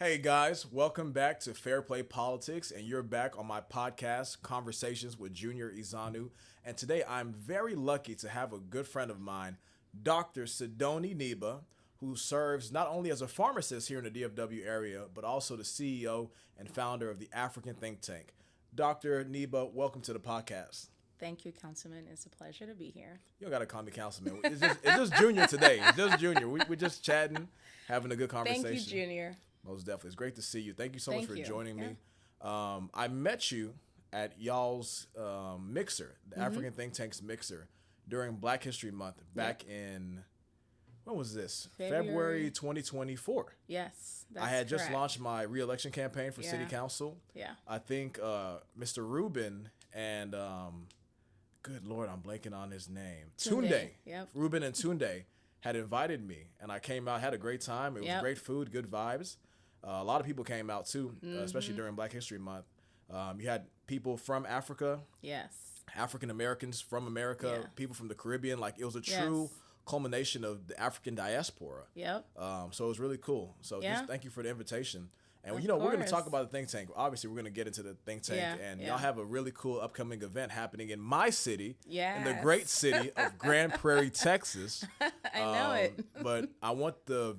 Hey guys, welcome back to Fair Play Politics, and you're back on my podcast, Conversations with Junior Ezeonu. And today I'm very lucky to have a good friend of mine, Dr. Sidonie Niba, who serves not only as a pharmacist here in the DFW area, but also the CEO and founder of the African think tank. Dr. Niba, welcome to the podcast. Thank you, Councilman. It's a pleasure to be here. You don't got to call me councilman. It's just Junior today. It's just Junior. We're just chatting, having a good conversation. Thank you, Junior. Most definitely. It's great to see you. Thank you so much Thank for you. joining me. Yeah. I met you at y'all's mixer, the African Think Tank's mixer, during Black History Month back in, when was this? February 2024. Yes, that's I had just correct. launched my re-election campaign for city council. Yeah. I think Mr. Ruben and, good Lord, I'm blanking on his name. Tunde. Yep. Ruben and Tunde had invited me, and I came out, had a great time. It was great food, good vibes. A lot of people came out too, especially during Black History Month. You had people from Africa, Yes. African Americans from America, people from the Caribbean. Like, it was a true culmination of the African diaspora. Yep. So it was really cool. So just thank you for the invitation. And Of we're going to course. talk about the think tank. Obviously, we're going to get into the think tank, and Yeah. y'all have a really cool upcoming event happening in my city, in the Yes. great city of Grand Prairie, Texas. I know it. But I want the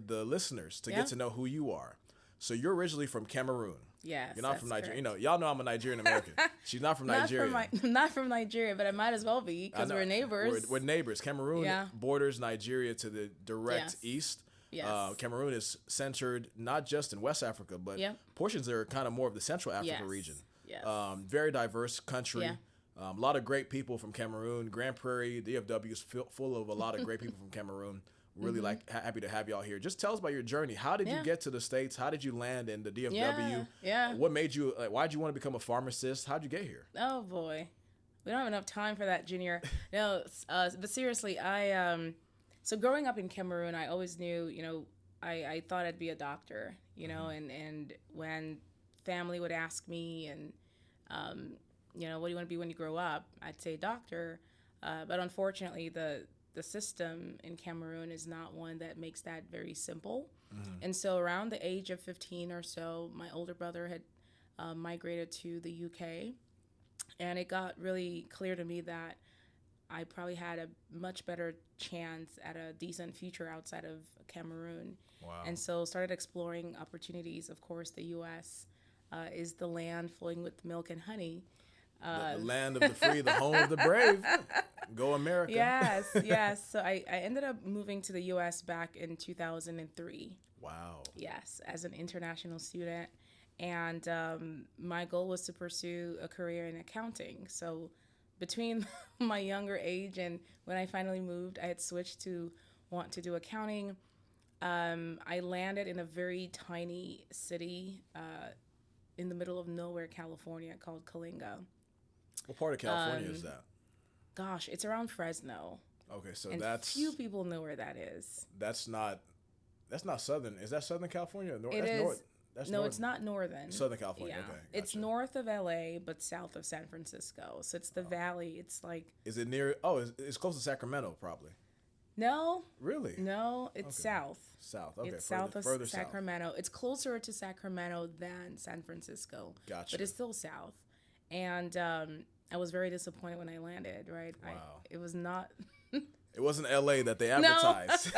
listeners to get to know who you are. So you're originally from Cameroon. Yes. You're not from that's Nigeria. correct. y'all know I'm a Nigerian American. She's not from Nigeria. Not from Nigeria, but I might as well be I because know. we're neighbors. We're neighbors. Cameroon borders Nigeria to the direct Yes. east. Yes. Cameroon is centered not just in West Africa, but portions are kind of more of the Central Africa Yes. region. Yes. Very diverse country. Yeah. A lot of great people from Cameroon. Grand Prairie, DFW is full of a lot of great people from Cameroon. Really happy to have y'all here. Just tell us about your journey. How did you get to the States? How did you land in the DFW? Yeah. What made you, why'd you want to become a pharmacist? How'd you get here? Oh boy, we don't have enough time for that, Junior. No, but seriously, so growing up in Cameroon, I always knew, I thought I'd be a doctor, and when family would ask me, and what do you want to be when you grow up? I'd say doctor, but unfortunately, the system in Cameroon is not one that makes that very simple. And so around the age of 15 or so, my older brother had migrated to the UK, and it got really clear to me that I probably had a much better chance at a decent future outside of Cameroon. Wow. And so started exploring opportunities. Of course, the U.S. Is the land flowing with milk and honey. The land of the free, the home of the brave. Go America. Yes. So I ended up moving to the U.S. back in 2003. Wow. Yes, as an international student. And my goal was to pursue a career in accounting. So between my younger age and when I finally moved, I had switched to want to do accounting. I landed in a very tiny city in the middle of nowhere, California, called Kalinga. What part of California is that? Gosh, it's around Fresno. Okay, so And that's few people know where that is. that's not southern. Is that Southern California? It that's is. North. That's No, north. it's not northern. Southern California. Yeah. Okay, It's gotcha. north of LA, but south of San Francisco. So it's the valley. It's like, Is it near? Oh, it's close to Sacramento, probably. no, Really? no, it's south. South. Okay. It's further, south of further south. Sacramento. It's closer to Sacramento than San Francisco. Gotcha. But it's still south. And I was very disappointed when I landed, right? Wow. It was not. It wasn't LA that they advertised.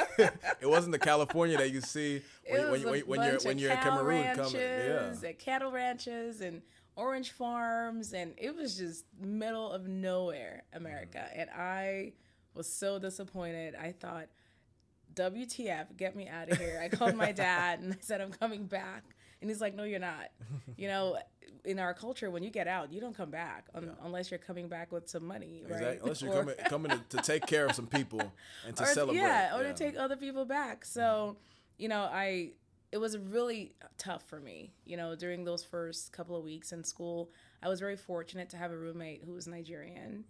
It wasn't the California that you see It was when you're in Cameroon coming. Yeah. And cattle ranches and orange farms, and it was just middle of nowhere America. And I was so disappointed. I thought, WTF, get me out of here. I called my dad and I said, I'm coming back. And he's like, no, you're not. In our culture, when you get out, you don't come back unless you're coming back with some money, right? Exactly. Unless you're coming to take care of some people and to celebrate. Or to take other people back. So, it was really tough for me, during those first couple of weeks in school. I was very fortunate to have a roommate who was Nigerian,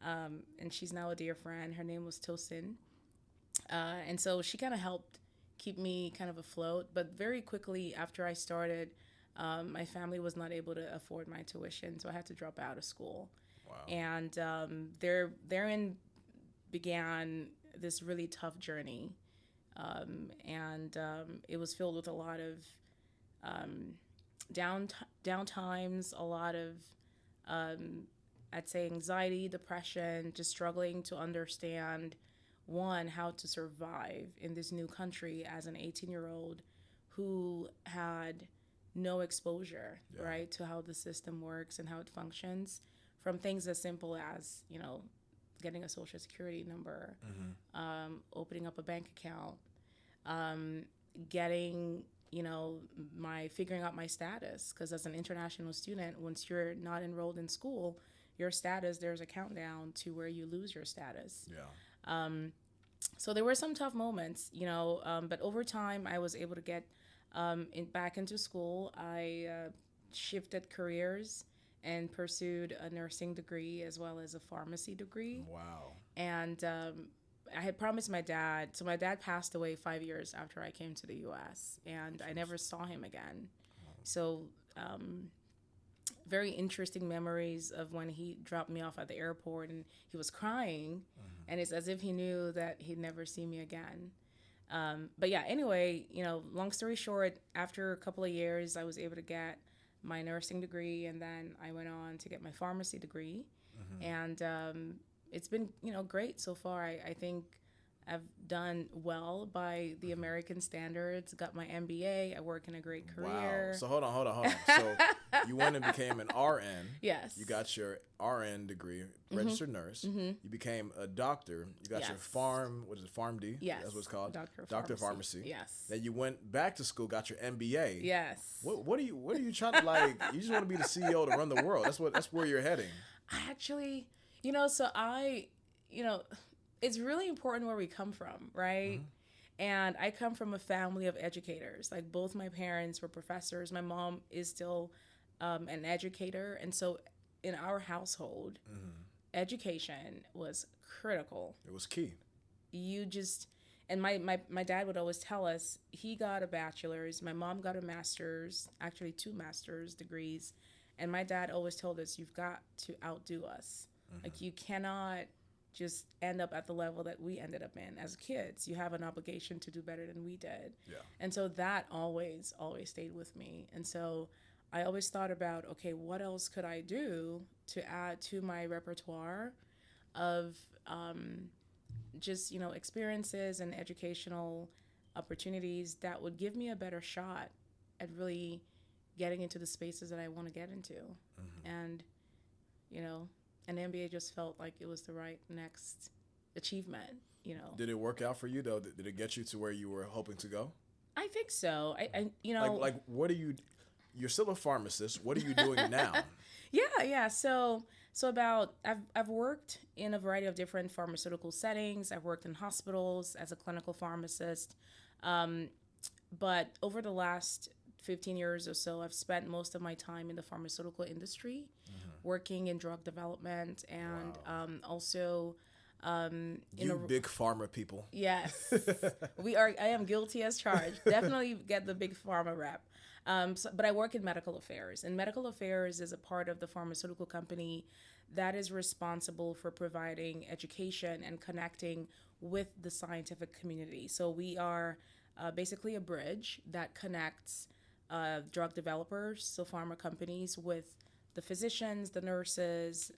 and she's now a dear friend. Her name was Tosin. And so she kind of helped keep me kind of afloat. But very quickly after I started, my family was not able to afford my tuition, so I had to drop out of school. Wow. And therein began this really tough journey It was filled with a lot of down times, a lot of I'd say anxiety, depression, just struggling to understand one, how to survive in this new country as an 18-year-old who had no exposure, right, to how the system works and how it functions, from things as simple as, getting a social security number, opening up a bank account, getting, figuring out my status. Because as an international student, once you're not enrolled in school, your status, there's a countdown to where you lose your status. Yeah. So there were some tough moments, but over time I was able to get back into school. I shifted careers and pursued a nursing degree as well as a pharmacy degree. Wow. And I had promised my dad. So my dad passed away 5 years after I came to the U.S. and I never saw him again. So very interesting memories of when he dropped me off at the airport and he was crying, and it's as if he knew that he'd never see me again. But yeah, anyway, long story short, after a couple of years, I was able to get my nursing degree, and then I went on to get my pharmacy degree. And it's been, great so far. I think I've done well by the American standards, got my MBA. I work in a great career. Wow. So hold on. So you went and became an RN. Yes. You got your RN degree, registered nurse. You became a doctor. You got your PharmD? Yes. That's what it's called. Doctor of Pharmacy. Yes. Then you went back to school, got your MBA. Yes. What are you trying to like? You just want to be the CEO to run the world. That's where you're heading. I actually, it's really important where we come from, right? And I come from a family of educators. Like both my parents were professors. My mom is still an educator. And so in our household, education was critical. It was key. And my dad would always tell us, he got a bachelor's, my mom got a master's, actually 2 master's degrees. And my dad always told us, you've got to outdo us. Like you cannot just end up at the level that we ended up in as kids. You have an obligation to do better than we did. Yeah. And so that always stayed with me. And so I always thought about, okay, what else could I do to add to my repertoire of just, experiences and educational opportunities that would give me a better shot at really getting into the spaces that I want to get into. And, an MBA just felt like it was the right next achievement, Did it work out for you though? Did it get you to where you were hoping to go? I think so. Like what are you? You're still a pharmacist. What are you doing now? Yeah. So I've worked in a variety of different pharmaceutical settings. I've worked in hospitals as a clinical pharmacist, but over the last 15 years or so, I've spent most of my time in the pharmaceutical industry, working in drug development and also big pharma people. Yes, I am guilty as charged. Definitely get the big pharma rep. But I work in medical affairs, and medical affairs is a part of the pharmaceutical company that is responsible for providing education and connecting with the scientific community. So we are basically a bridge that connects drug developers, so pharma companies, with the physicians, the nurses,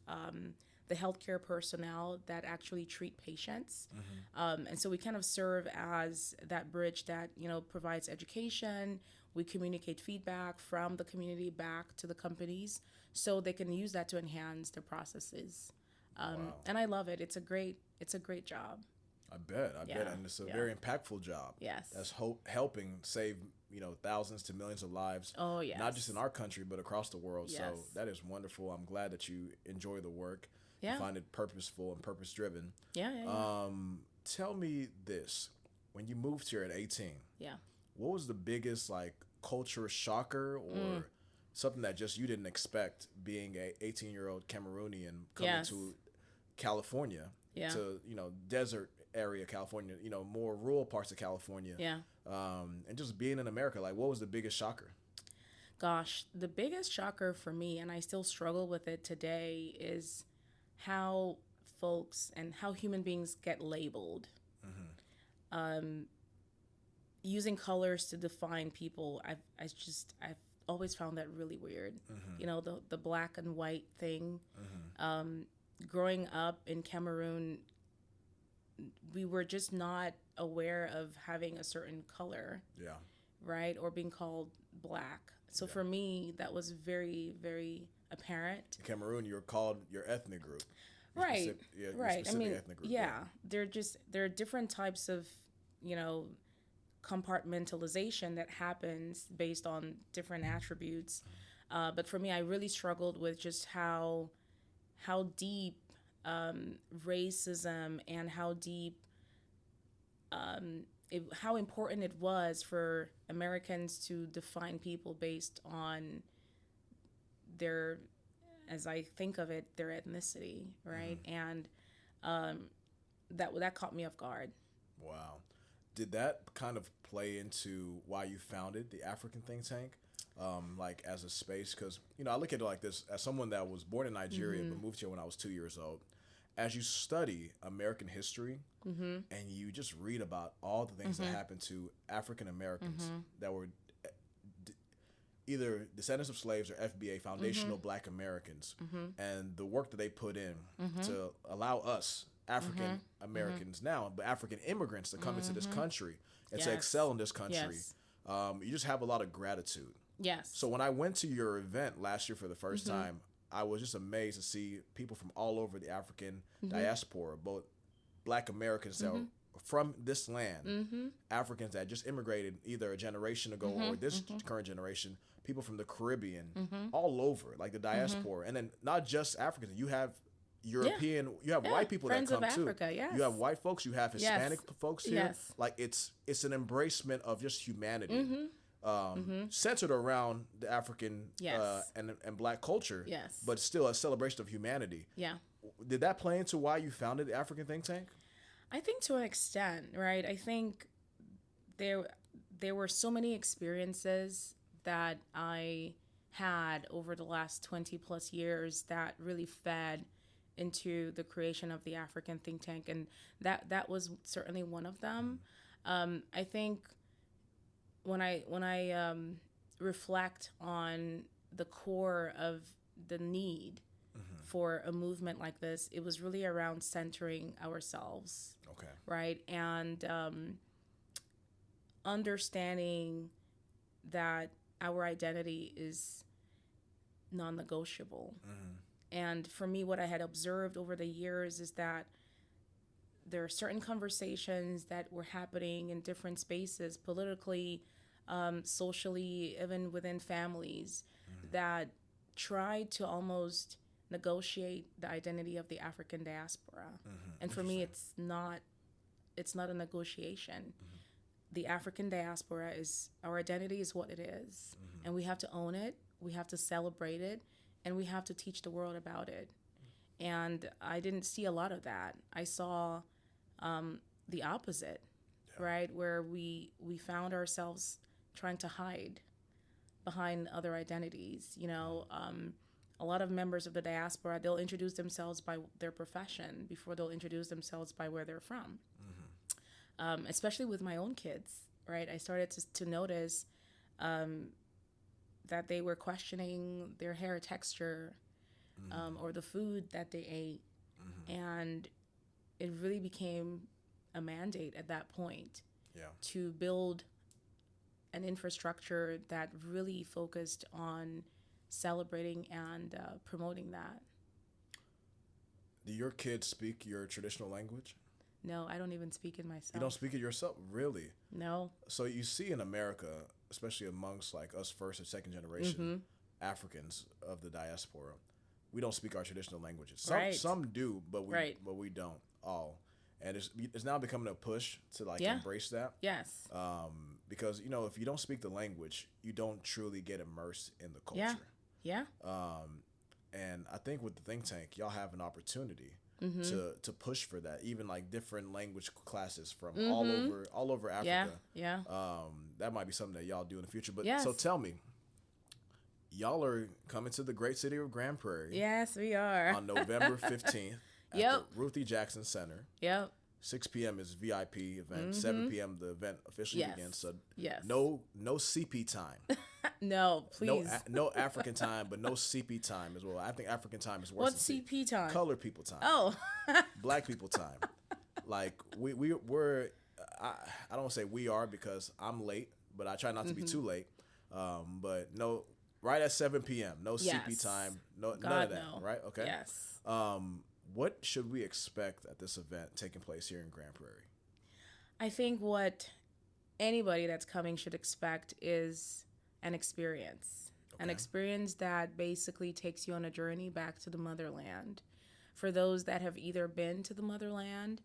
the healthcare personnel that actually treat patients. And so we kind of serve as that bridge that, provides education. We communicate feedback from the community back to the companies so they can use that to enhance their processes. And I love it. It's a great job. I bet. And it's a very impactful job. Yes. That's helping save, thousands to millions of lives. Oh, yes. Not just in our country, but across the world. Yes. So that is wonderful. I'm glad that you enjoy the work. Yeah. You find it purposeful and purpose-driven. Yeah. Tell me this. When you moved here at 18, what was the biggest, culture shocker or something that just you didn't expect being a 18-year-old Cameroonian coming to California, to, desert area California, more rural parts of California. And just being in America, what was the biggest shocker? Gosh, the biggest shocker for me, and I still struggle with it today, is how folks and how human beings get labeled. using colors to define people, I've always found that really weird. You know, the black and white thing. Growing up in Cameroon, we were just not aware of having a certain color, right, or being called black. So for me, that was very, very apparent. In Cameroon, you're called your ethnic group. Right. Right. I mean, Ethnic group, there are different types of, you know, compartmentalization that happens based on different attributes. But for me, I really struggled with just how deep racism and how deep how important it was for Americans to define people based on their, as I think of it, their ethnicity, right? And that caught me off guard. Wow. Did that kind of play into why you founded the African think tank? Like as a space, because I look at it like this: as someone that was born in Nigeria but moved here when I was 2 years old, as you study American history and you just read about all the things that happened to African Americans that were either descendants of slaves or FBA, foundational Black Americans, and the work that they put in to allow us African Americans now, but African immigrants to come into this country and to excel in this country, you just have a lot of gratitude. Yes. So when I went to your event last year for the first time, I was just amazed to see people from all over the African diaspora, both Black Americans that were from this land, Africans that just immigrated either a generation ago or this current generation, people from the Caribbean, all over, like the diaspora. And then not just Africans, you have European, you have white people Friends that come of Africa, too. yes. You have white folks, you have Hispanic folks here. Yes. Like it's an embracement of just humanity. Centered around the African and Black culture, but still a celebration of humanity. Yeah. Did that play into why you founded the African think tank? I think to an extent, right? I think there were so many experiences that I had over the last 20 plus years that really fed into the creation of the African think tank, and that was certainly one of them. I think when I reflect on the core of the need for a movement like this, it was really around centering ourselves. Okay. Right? And understanding that our identity is non-negotiable. And for me, what I had observed over the years is that there are certain conversations that were happening in different spaces, politically, socially, even within families, that tried to almost negotiate the identity of the African diaspora. And for me, it's not a negotiation. The African diaspora our identity is what it is. And we have to own it, we have to celebrate it, and we have to teach the world about it. And I didn't see a lot of that. I saw the opposite, right? Where we found ourselves trying to hide behind other identities. A lot of members of the diaspora, they'll introduce themselves by their profession before they'll introduce themselves by where they're from. Especially with my own kids, right? I started to notice that they were questioning their hair texture or the food that they ate. And it really became a mandate at that point to build an infrastructure that really focused on celebrating and promoting that. Do your kids speak your traditional language? No, I don't even speak it myself. You don't speak it yourself? Really? No. So you see in America, especially amongst like us first and second generation Africans of the diaspora, we don't speak our traditional languages. Some do, but we don't all. And it's now becoming a push to embrace that. Yes. Because if you don't speak the language, you don't truly get immersed in the culture. Yeah. And I think with the think tank, y'all have an opportunity to push for that. Even like different language classes from all over Africa. Yeah. That might be something that y'all do in the future. But yes. So tell me, y'all are coming to the great city of Grand Prairie. Yes, we are. On November 15th at the Ruthe Jackson Center. Yep. 6 p.m. is VIP event. 7 p.m. the event officially begins. So no CP time. No, please. No African time, but no CP time as well. I think African time is worse. What's than CP time? Colored people time. Oh. Black people time. Like we're I don't want to say we are because I'm late, but I try not to be too late. But no, right at 7 p.m. No CP time. None of that. No. Right? Okay. Yes. What should we expect at this event taking place here in Grand Prairie? I think what anybody that's coming should expect is an experience. Okay. An experience that basically takes you on a journey back to the motherland. For those that have either been to the motherland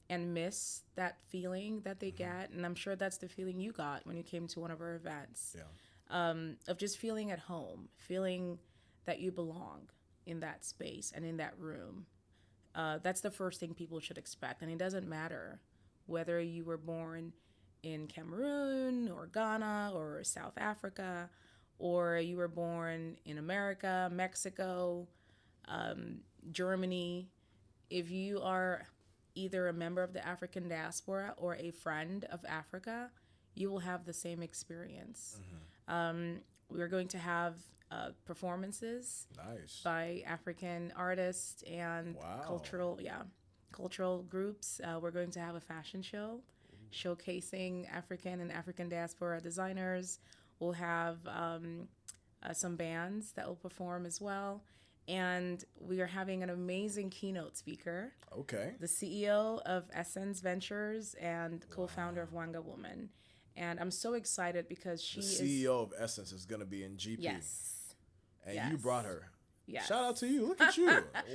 and miss that feeling that they get, and I'm sure that's the feeling you got when you came to one of our events, of just feeling at home, feeling that you belong in that space and in that room. That's the first thing people should expect. And it doesn't matter whether you were born in Cameroon or Ghana or South Africa, or you were born in America, Mexico, Germany. If you are either a member of the African diaspora or a friend of Africa, you will have the same experience. We're going to have performances by African artists and cultural groups. We're going to have a fashion show showcasing African and African diaspora designers. We'll have some bands that will perform as well. And we are having an amazing keynote speaker. Okay. The CEO of Essence Ventures and co-founder of Wanga Woman. And I'm so excited because she is... The CEO of Essence is going to be in GP. Yes. And you brought her. Yes. Shout out to you. Look at you.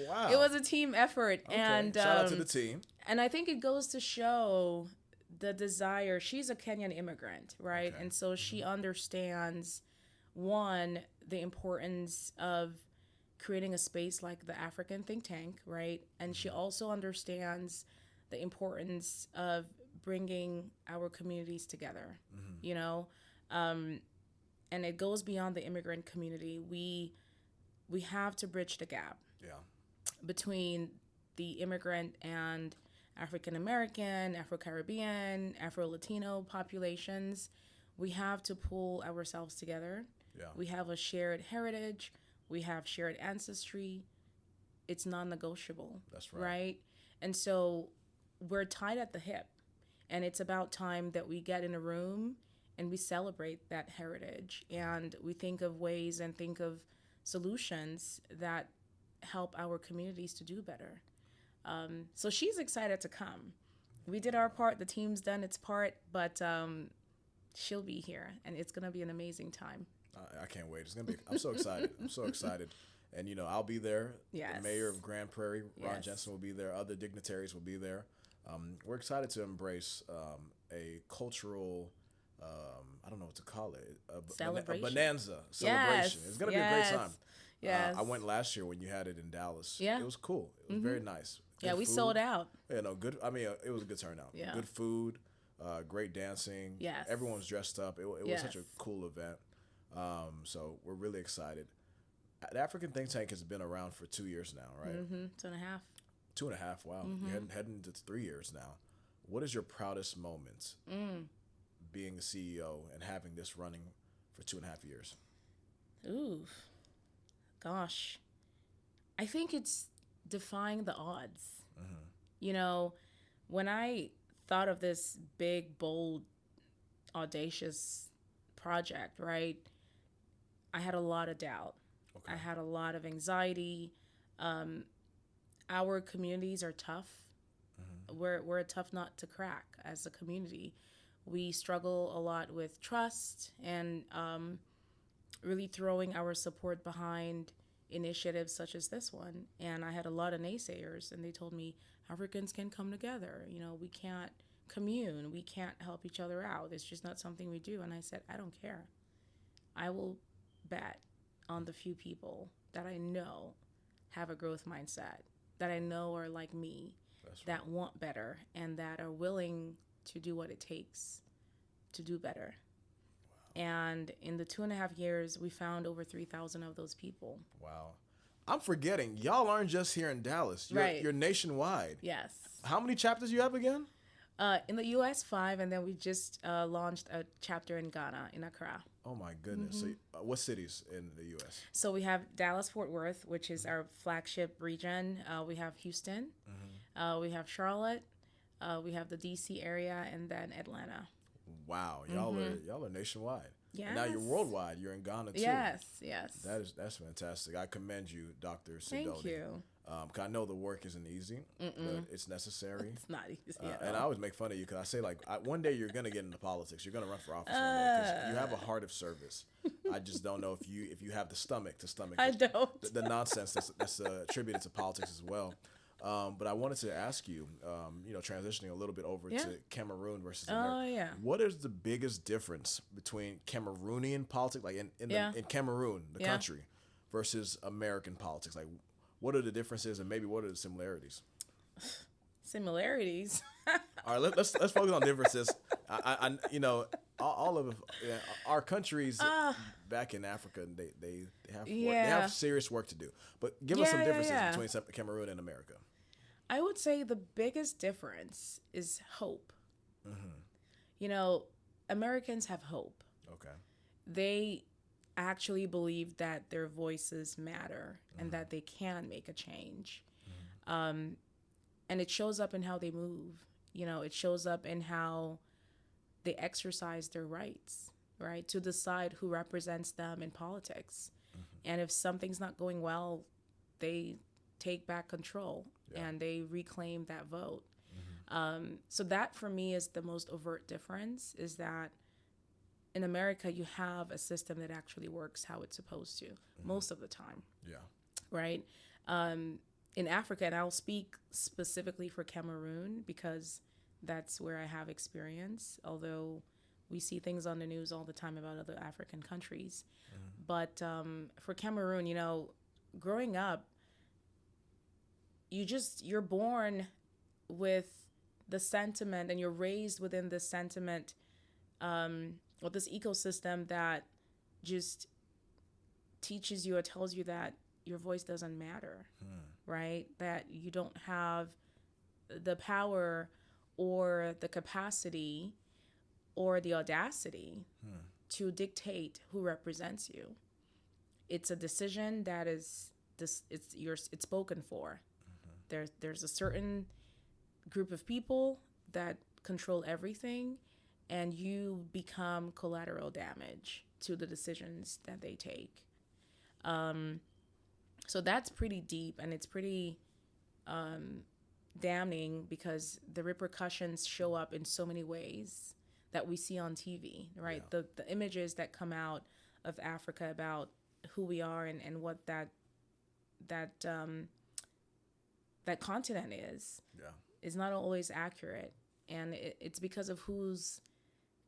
Wow. It was a team effort. Okay. And shout out to the team. And I think it goes to show the desire. She's a Kenyan immigrant, right? Okay. And so she understands, one, the importance of creating a space like the African think tank, right? And she also understands the importance of bringing our communities together, you know? And it goes beyond the immigrant community. We have to bridge the gap between the immigrant and African American, Afro Caribbean, Afro Latino populations. We have to pull ourselves together. Yeah. We have a shared heritage. We have shared ancestry. It's non-negotiable. That's right. Right? And so we're tied at the hip. And it's about time that we get in a room and we celebrate that heritage. And we think of ways and think of solutions that help our communities to do better. So she's excited to come. We did our part. The team's done its part. But she'll be here. And it's going to be an amazing time. I can't wait. It's gonna be. I'm so excited. I'm so excited. And you know, I'll be there. Yes. The mayor of Grand Prairie, Ron Jensen, will be there. Other dignitaries will be there. We're excited to embrace a cultural. I don't know what to call it. A bonanza celebration. It's gonna be a great time. Yes. I went last year when you had it in Dallas. Yeah. It was cool. It was very nice. Good we sold out. Yeah, no, good. I mean, it was a good turnout. Yeah. Good food. Great dancing. Yes. Everyone was dressed up. It was such a cool event. So we're really excited. The African Think Tank has been around for 2 years now, right? 2.5. 2.5, wow. You're heading to 3 years now. What is your proudest moment being the CEO and having this running for 2.5 years? Ooh, gosh. I think it's defying the odds. You know, when I thought of this big, bold, audacious project, right? I had a lot of doubt. Okay. I had a lot of anxiety. Our communities are tough. We're a tough nut to crack as a community. We struggle a lot with trust and really throwing our support behind initiatives such as this one. And I had a lot of naysayers, and they told me Africans can come together. You know, we can't commune. We can't help each other out. It's just not something we do. And I said, I don't care. I will bet on the few people that I know have a growth mindset, that I know are like me, that want better, and that are willing to do what it takes to do better. Wow. And in the 2.5 years, we found over 3,000 of those people. Wow. I'm forgetting. Y'all aren't just here in Dallas. You're nationwide. Yes. How many chapters you have again? In the U.S., 5, and then we just launched a chapter in Ghana, in Accra. Oh my goodness! So, what cities in the U.S.? So we have Dallas-Fort Worth, which is our flagship region. We have Houston. We have Charlotte. We have the D.C. area, and then Atlanta. Wow, y'all are nationwide. Yes. And now you're worldwide. You're in Ghana too. Yes. That's fantastic. I commend you, Dr. Sidonie. Thank you. 'Cause I know the work isn't easy, but it's necessary. It's not easy. And I always make fun of you because I say, like, one day you're going to get into politics. You're going to run for office one day because you have a heart of service. I just don't know if you have the stomach to stomach I don't. The nonsense that's attributed to politics as well. But I wanted to ask you, transitioning a little bit over to Cameroon versus America. Oh, yeah. What is the biggest difference between Cameroonian politics, like in Cameroon, the country, versus American politics? Like, what are the differences, and maybe what are the similarities? Similarities. All right, let's focus on differences. All of our countries back in Africa, they have serious work to do. But give us some differences between Cameroon and America. I would say the biggest difference is hope. Americans have hope. Okay. They actually believe that their voices matter and that they can make a change. And it shows up in how they move. It shows up in how they exercise their rights, right, to decide who represents them in politics. And if something's not going well, they take back control and they reclaim that vote. So that, for me, is the most overt difference, is that in America, you have a system that actually works how it's supposed to most of the time. Yeah. Right? In Africa, and I'll speak specifically for Cameroon because that's where I have experience, although we see things on the news all the time about other African countries. But for Cameroon, growing up, you're born with the sentiment and you're raised within this sentiment, with this ecosystem that just teaches you or tells you that your voice doesn't matter, right? That you don't have the power or the capacity or the audacity to dictate who represents you. It's a decision that is it's spoken for. There's a certain group of people that control everything, and you become collateral damage to the decisions that they take. So that's pretty deep, and it's pretty damning because the repercussions show up in so many ways that we see on TV, right? Yeah. The images that come out of Africa about who we are and what that continent is not always accurate. And it's because of who's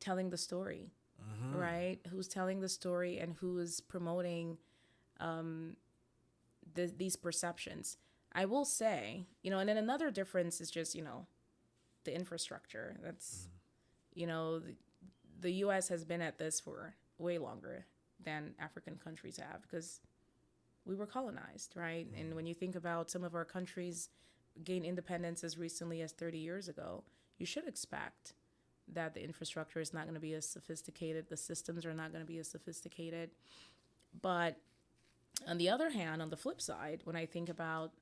telling the story, right? Who's telling the story and who is promoting these perceptions. I will say, and then another difference is just, the infrastructure. That's, the U.S. has been at this for way longer than African countries have because we were colonized, right? And when you think about some of our countries gain independence as recently as 30 years ago, you should expect that the infrastructure is not going to be as sophisticated. The systems are not going to be as sophisticated. But on the other hand, on the flip side, when I think about,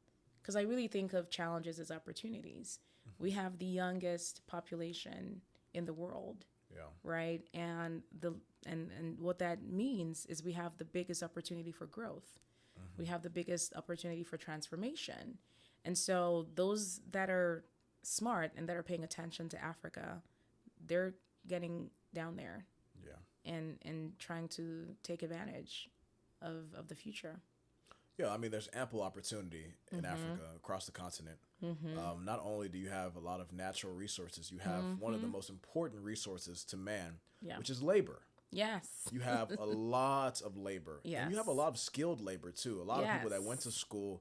because I really think of challenges as opportunities, we have the youngest population in the world, right? And what that means is we have the biggest opportunity for growth. We have the biggest opportunity for transformation. And so those that are smart and that are paying attention to Africa, they're getting down there and trying to take advantage of the future. Yeah, I mean, there's ample opportunity in Africa, across the continent. Not only do you have a lot of natural resources, you have one of the most important resources to man, which is labor. Yes. You have a lot of labor. Yes. And you have a lot of skilled labor, too. A lot of people that went to school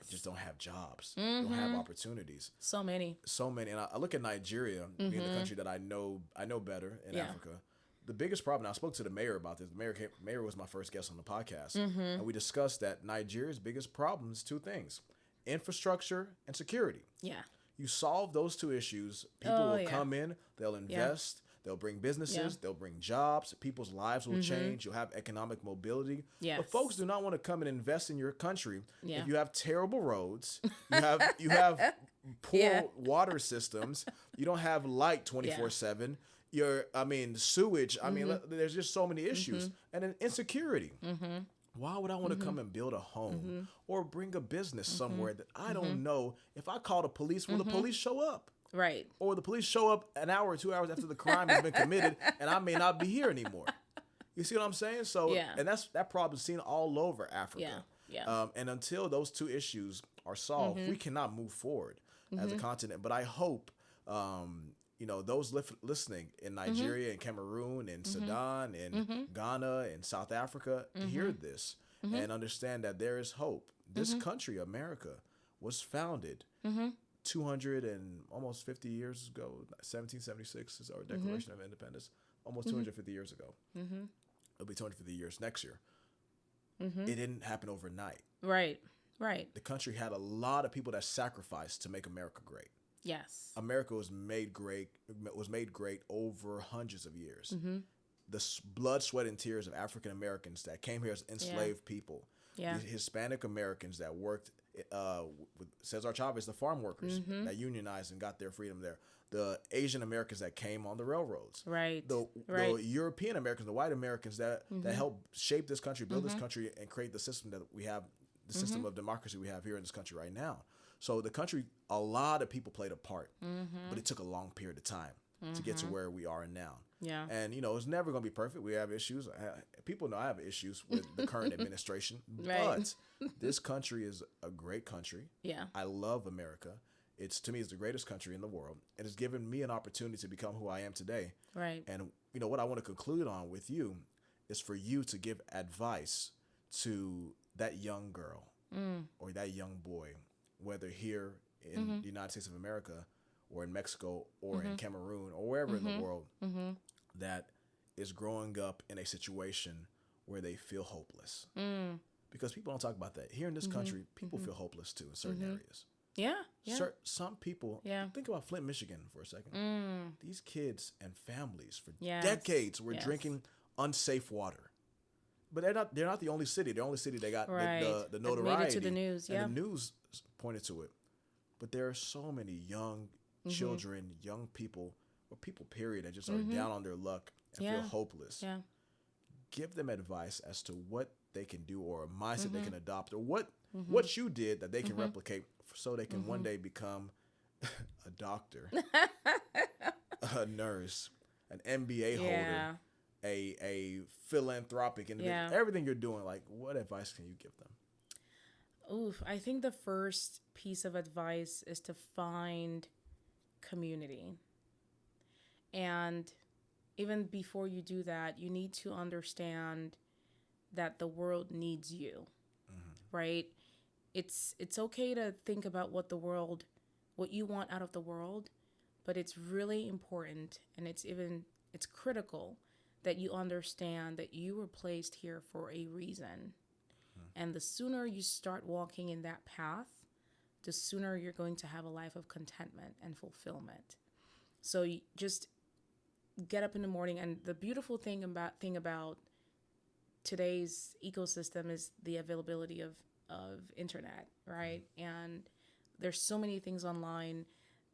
just don't have jobs, don't have opportunities. So many. And I look at Nigeria, being the country that I know better in Africa. the biggest problem, I spoke to the mayor about this. The mayor was my first guest on the podcast. And we discussed that Nigeria's biggest problem is two things: infrastructure and security. Yeah. You solve those two issues, people will come in, they'll invest, they'll bring businesses, they'll bring jobs, people's lives will change, you'll have economic mobility. Yes. But folks do not want to come and invest in your country if you have terrible roads, you have poor water systems, you don't have light 24/7, sewage, there's just so many issues. And then insecurity. Why would I want to come and build a home or bring a business somewhere that I don't know? If I call the police, will the police show up? Right. Or the police show up an hour or 2 hours after the crime has been committed and I may not be here anymore. You see what I'm saying? So, and that problem is seen all over Africa. And until those two issues are solved, we cannot move forward as a continent. But I hope, those listening in Nigeria and Cameroon and Sudan and Ghana and South Africa hear this and understand that there is hope. This country, America, was founded 200 and almost 50 years ago. 1776 is our Declaration of Independence. Almost 250 years ago. It'll be 250 years next year. It didn't happen overnight. Right. The country had a lot of people that sacrificed to make America great. Yes. America was made great over hundreds of years. The blood, sweat, and tears of African Americans that came here as enslaved people. The Hispanic Americans that worked with Cesar Chavez, the farm workers that unionized and got their freedom there. The Asian Americans that came on the railroads. The European Americans, the white Americans that helped shape this country, build this country, and create the system that we have, the system of democracy we have here in this country right now. So the country, a lot of people played a part, but it took a long period of time to get to where we are now. And, it's never going to be perfect. We have issues. People know I have issues with the current administration, but this country is a great country. I love America. To me, it's the greatest country in the world. It has given me an opportunity to become who I am today. And, what I want to conclude on with you is for you to give advice to that young girl or that young boy, whether here in the United States of America or in Mexico or in Cameroon or wherever in the world that is growing up in a situation where they feel hopeless. Because people don't talk about that. Here in this country, people feel hopeless too in certain areas. Some people, think about Flint, Michigan for a second. These kids and families for decades were drinking unsafe water. But they're not the only city. The only city they got the notoriety. That made it to the news, and the news pointed to it. But there are so many young children, young people, or people period, that just are down on their luck and feel hopeless. Give them advice as to what they can do or a mindset they can adopt or what you did that they can replicate so they can one day become a doctor, a nurse, an MBA holder, a philanthropic individual. Everything you're doing, like, what advice can you give them? I think the first piece of advice is to find community. And even before you do that, you need to understand that the world needs you, right? It's okay to think about what you want out of the world, but it's really important, and it's critical that you understand that you were placed here for a reason. And the sooner you start walking in that path, the sooner you're going to have a life of contentment and fulfillment. So you just get up in the morning, and the beautiful thing about today's ecosystem is the availability of internet, right? And there's so many things online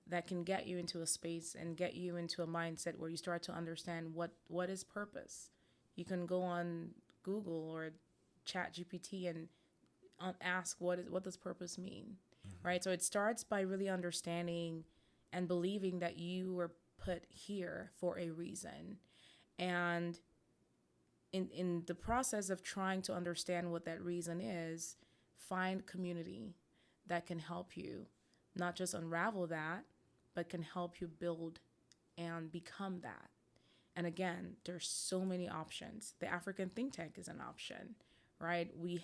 that can get you into a space and get you into a mindset where you start to understand what is purpose. You can go on Google or Chat GPT and ask what does purpose mean, right? So it starts by really understanding and believing that you were put here for a reason. And in the process of trying to understand what that reason is, find community that can help you not just unravel that, but can help you build and become that. And again, there's so many options. The African think tank is an option, right? We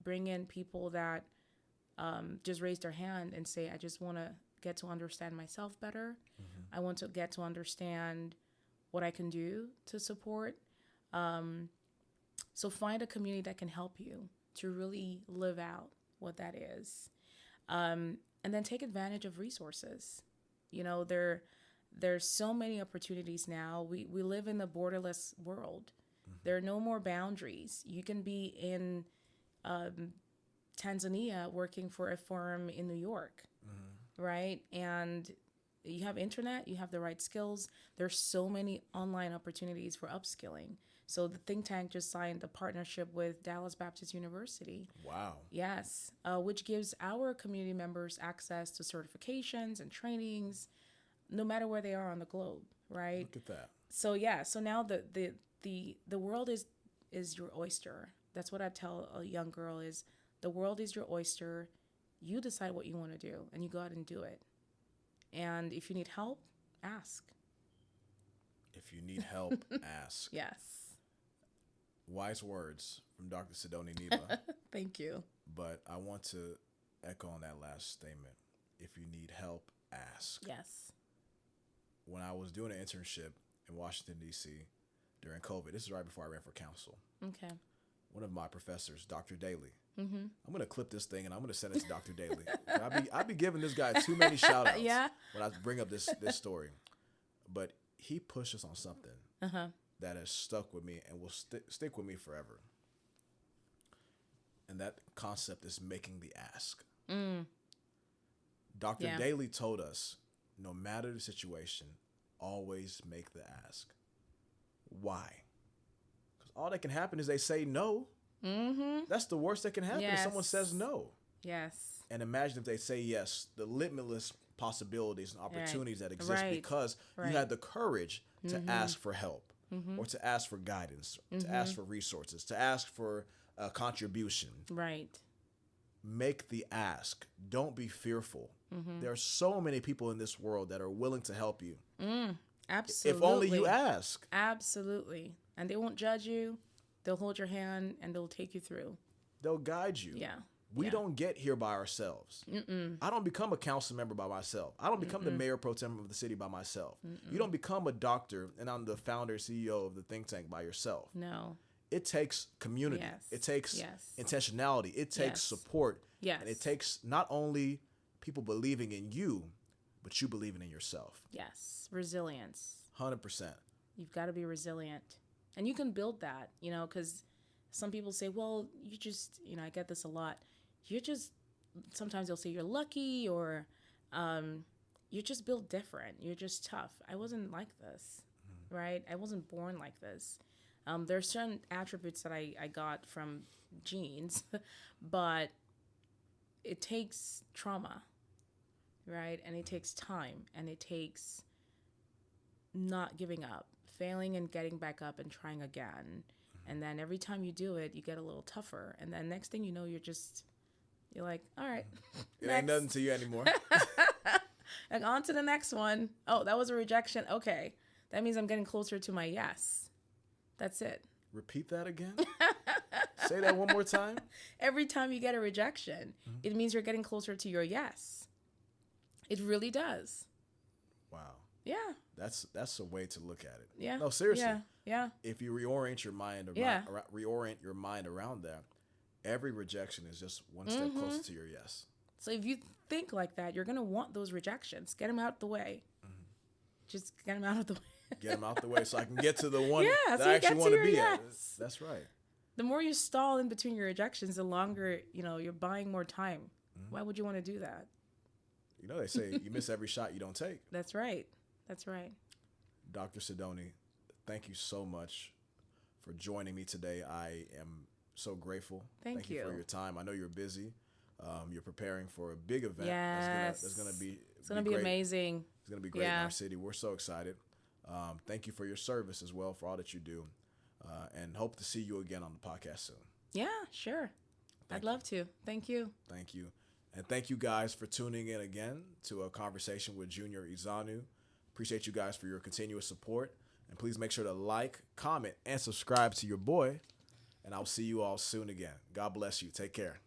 bring in people that just raise their hand and say, I just want to get to understand myself better. I want to get to understand what I can do to support. So find a community that can help you to really live out what that is. And then take advantage of resources. You know, there's so many opportunities now. We live in the borderless world. There are no more boundaries. You can be in Tanzania working for a firm in New York, right? And you have internet, you have the right skills. There's so many online opportunities for upskilling. So the think tank just signed a partnership with Dallas Baptist University. Wow. Yes, which gives our community members access to certifications and trainings, no matter where they are on the globe, right? Look at that. So yeah, so now the world is your oyster. That's what I tell a young girl is the world is your oyster. You decide what you want to do and you go out and do it. And if you need help, ask. If you need help, ask. Yes. Wise words from Dr. Sidonie Niba. Thank you. But I want to echo on that last statement. If you need help, ask. Yes. When I was doing an internship in Washington, D.C. during COVID, this is right before I ran for council. Okay. One of my professors, Dr. Daly, Mm-hmm. I'm going to clip this thing and I'm going to send it to Dr. Daly. I be giving this guy too many shout outs Yeah. when I bring up this story. But he pushed us on something that has stuck with me and will stick with me forever. And that concept is making the ask. Dr. Yeah. Daly told us, no matter the situation, always make the ask. Why? Because all that can happen is they say no. That's the worst that can happen if someone says no. Yes. And imagine if they say yes, the limitless possibilities and opportunities that exist Right. because you had the courage to ask for help or to ask for guidance, to ask for resources, to ask for a contribution. Right. Make the ask. Don't be fearful. There are so many people in this world that are willing to help you. Absolutely. If only you ask. Absolutely. And they won't judge you. They'll hold your hand and they'll take you through. They'll guide you. Yeah. We don't get here by ourselves. I don't become a council member by myself. I don't become the mayor pro tem of the city by myself. You don't become a doctor and I'm the founder, CEO of the think tank by yourself. No. It takes community. Yes. It takes Yes. intentionality. It takes Yes. support. Yes. And it takes not only people believing in you, but you believing in yourself. Yes. Resilience. 100%. You've got to be resilient. And you can build that, you know, because some people say, well, you just, you know, I get this a lot. You're just, sometimes they'll say you're lucky or you're just built different. You're just tough. I wasn't like this, right? I wasn't born like this. There are certain attributes that I got from genes, but it takes trauma, right? And it takes time and it takes not giving up, failing and getting back up and trying again. And then every time you do it, you get a little tougher. And then next thing you know, you're like, all right. It ain't nothing to you anymore. Like on to the next one. Oh, that was a rejection. Okay. That means I'm getting closer to my yes. That's it. Repeat that again. Say that one more time. Every time you get a rejection, it means you're getting closer to your yes. It really does. Wow. Yeah. That's a way to look at it. Yeah. No, seriously. Yeah. If you reorient your mind around that, every rejection is just one step closer to your yes. So if you think like that, you're going to want those rejections. Get them out the way. Just get them out of the way. Get them out the way so I can get to the one that so I you actually get want to to be your at. yes. That's right. The more you stall in between your rejections, the longer, you're buying more time. Why would you want to do that? You know, they say you miss every shot you don't take. That's right. That's right. Dr. Sidonie, thank you so much for joining me today. I am so grateful. Thank you for your time. I know you're busy. You're preparing for a big event. Yes. That's gonna be great. Amazing. It's gonna be great in our city. We're so excited. Thank you for your service as well, for all that you do, and hope to see you again on the podcast soon. Yeah, sure. I'd love to. Thank you. Thank you. And thank you guys for tuning in again to a conversation with Junior Ezeonu. Appreciate you guys for your continuous support. And please make sure to like, comment, and subscribe to your boy. And I'll see you all soon again. God bless you. Take care.